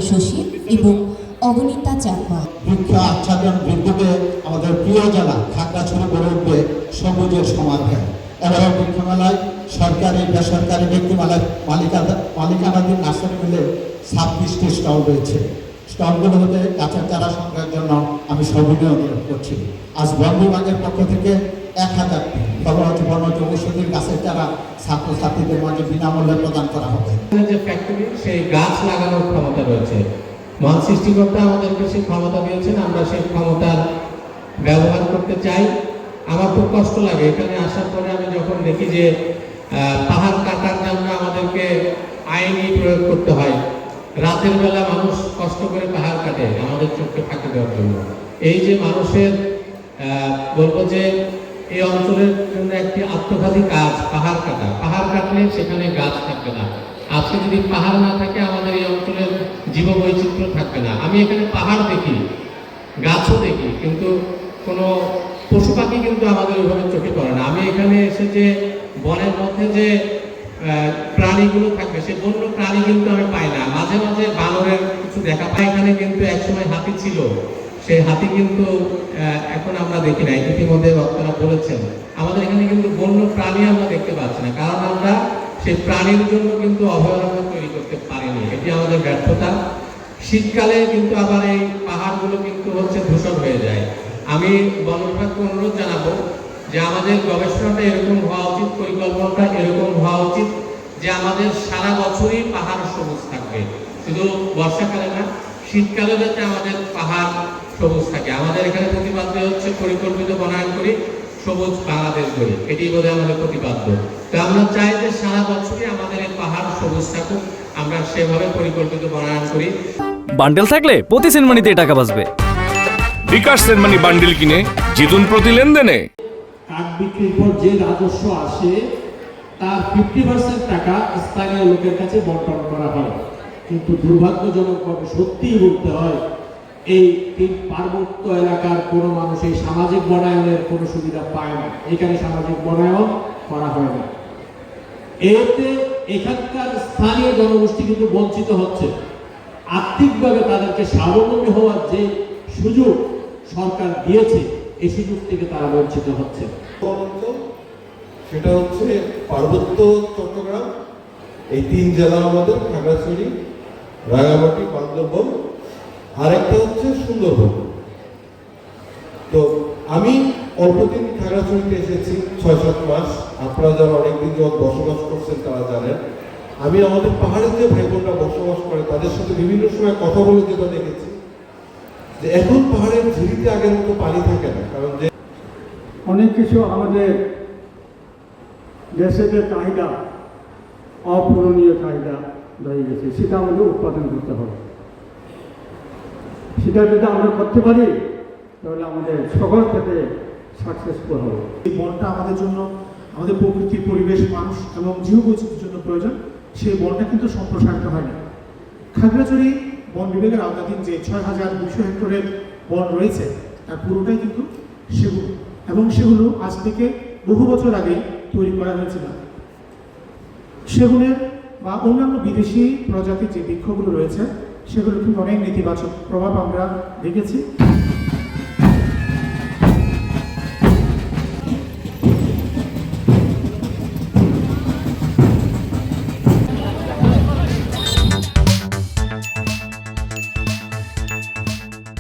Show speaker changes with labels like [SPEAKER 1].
[SPEAKER 1] শশী এবং অবনীতা চাকমা।
[SPEAKER 2] বৃক্ষ আচ্ছাদন বৃদ্ধিতে আমাদের প্রিয় জেলা খাগড়াছড়ি গড়ে উঠবে সবুজের সমাধান। এবারে বৃক্ষমেলায় সরকারি বেসরকারি ব্যক্তি মালিকানাধীন নার্সারি মিলে 26টি স্টল রয়েছে। স্টলগুলো হতে গাছের চারা সংগ্রহের জন্য আমি সবিনয় অনুরোধ করছি। আজ বন বিভাগের পক্ষ থেকে 1000টি বনজ ঔষধির গাছের চারা ছাত্রছাত্রীদের মাঝে বিনামূল্যে প্রদান করা হবে।
[SPEAKER 3] যে ফ্যাক্টরি সেই গাছ লাগানোর ক্ষমতা রয়েছে, মহান সৃষ্টিকর্তা আমাদেরকে সেই ক্ষমতা দিয়েছেন, আমরা সেই ক্ষমতার ব্যবহার করতে চাই। আমার খুব কষ্ট লাগে এখানে আসার পরে আমি যখন দেখি যে পাহাড় কাটার জন্য আমাদেরকে আইনি প্রয়োগ করতে হয়। রাতের বেলা মানুষ কষ্ট করে পাহাড় কাটে আমাদের চোখকে ফাঁকি দেওয়ার জন্য। এই যে মানুষের বলবো যে এই অঞ্চলের জন্য একটি আত্মঘাতী কাজ পাহাড় কাটা। পাহাড় কাটলে সেখানে গাছ থাকবে না। আজকে যদি পাহাড় না থাকে আমাদের এই অঞ্চলের জীববৈচিত্র্য থাকবে না। আমি এখানে পাহাড় দেখি, গাছও দেখি, কিন্তু কোনো পশু পাখি কিন্তু আমাদের ওইভাবে চোখে পড়ে না। আমি এখানে এসে যে বনের মধ্যে যে প্রাণীগুলো থাকবে সে বন্য প্রাণী কিন্তু আমি পাই না। মাঝে মাঝে বানরের কিছু দেখা পাই। এখানে কিন্তু একসময় হাতি ছিল, সেই হাতি কিন্তু এখন আমরা দেখি না। ইতিমধ্যে বক্তারা বলেছেন আমাদের এখানে কিন্তু বন্য প্রাণী আমরা দেখতে পাচ্ছি না, কারণ আমরা সেই প্রাণীর জন্য কিন্তু অভয়ারণ্য তৈরি করতে পারিনি। এটি আমাদের ব্যর্থতা। শীতকালে কিন্তু আবার এই পাহাড়গুলো কিন্তু ধূসর হয়ে যায়। আমি বন বিভাগকে অনুরোধ জানাবো যে আমাদের গবেষণাটা এরকম হওয়া উচিত, পরিকল্পনাটা এরকম হওয়া উচিত যে আমাদের সারা বছরই পাহাড় সবুজ থাকবে, শুধু বর্ষাকালে না, শীতকালে যাতে আমাদের পাহাড় সবুজ থাকে। আমাদের এখানে প্রতিপাদ্য হচ্ছে পরিকল্পিত বনায়ন করি, সবুজ বাংলাদেশ গড়ি, এটি বোধহয় আমাদের প্রতিপাদ্য। তো আমরা চাই যে সারা বছরই আমাদের এই পাহাড় সবুজ থাকুক, আমরা সেভাবে পরিকল্পিত বনায়ন করি।
[SPEAKER 4] বান্ডেল থাকলে প্রতি সেনমানিতে টাকা বাঁচবে।
[SPEAKER 5] বিকাশ সেনমানি বান্ডেল কিনে জিতুন প্রতি লেনদেনে।
[SPEAKER 6] কাঠ বিক্রির পর যে রাজস্ব আসে তার 50% টাকা স্থানীয় লোকের কাছে বন্টন করা হয়। কিন্তু দুর্ভাগ্যজনকভাবে সত্যিই বলতে হয় এই পার্বত্য এলাকার কোনো মানুষ এই সামাজিক বনায়নের কোনো সুবিধা পায় না। এখানে সামাজিক বনায়ন করা হয় না, এতে এখানকার স্থানীয় জনগোষ্ঠী কিন্তু বঞ্চিত হচ্ছে। আর্থিকভাবে তাদেরকে স্বাবলম্বী হওয়ার যে সুযোগ সরকার দিয়েছে এই সুযোগ থেকে তারা বঞ্চিত হচ্ছে।
[SPEAKER 7] সেটা হচ্ছে পার্বত্য চট্টগ্রাম, এই 3 জেলা আমাদের খাগড়াছড়ি, রাঙামাটি, বান্দরবান, আরেকটা হচ্ছে সুন্দরবন। তো আমি অল্পদিন খাগড়াছড়িতে এসেছি 6-7 মাস। আপনারা যারা অনেকদিন যখন বসবাস করছেন তারা জানেন আমি আমাদের পাহাড়ের যে ভাই বোনরা বসবাস করে তাদের সাথে বিভিন্ন সময় কথা বলে যেটা দেখেছি যে এখন পাহাড়ের ঝিরিতে আগের মতো পানি থাকে না, কারণ যে
[SPEAKER 6] অনেক কিছু আমাদের দেশের যে চাহিদা, অপূরণীয় চাহিদা রয়ে গেছে, সেটা আমাদের উৎপাদন করতে হবে। সেটা যদি আমরা করতে পারি তাহলে আমাদের সকল ক্ষেত্রে সাকসেসফুল হবে।
[SPEAKER 8] এই বনটা আমাদের জন্য, আমাদের প্রকৃতি, পরিবেশ, মানুষ এবং জীববৈচিত্র্যের জন্য প্রয়োজন। সেই বনটা কিন্তু সম্প্রসারিত হয় না। খাগড়াছড়ি বন বিভাগের আওতাধীন যে 6200 হেক্টরের বন রয়েছে তার পুরোটাই কিন্তু সেগুলো, এবং সেগুলো আজ থেকে বহু বছর আগে তৈরি করা হয়েছিল। সেগুলোর বা অন্যান্য বিদেশি প্রজাতির যে বৃক্ষগুলো রয়েছে সেগুলো কিন্তু অনেক নেতিবাচক প্রভাব আমরা দেখেছি।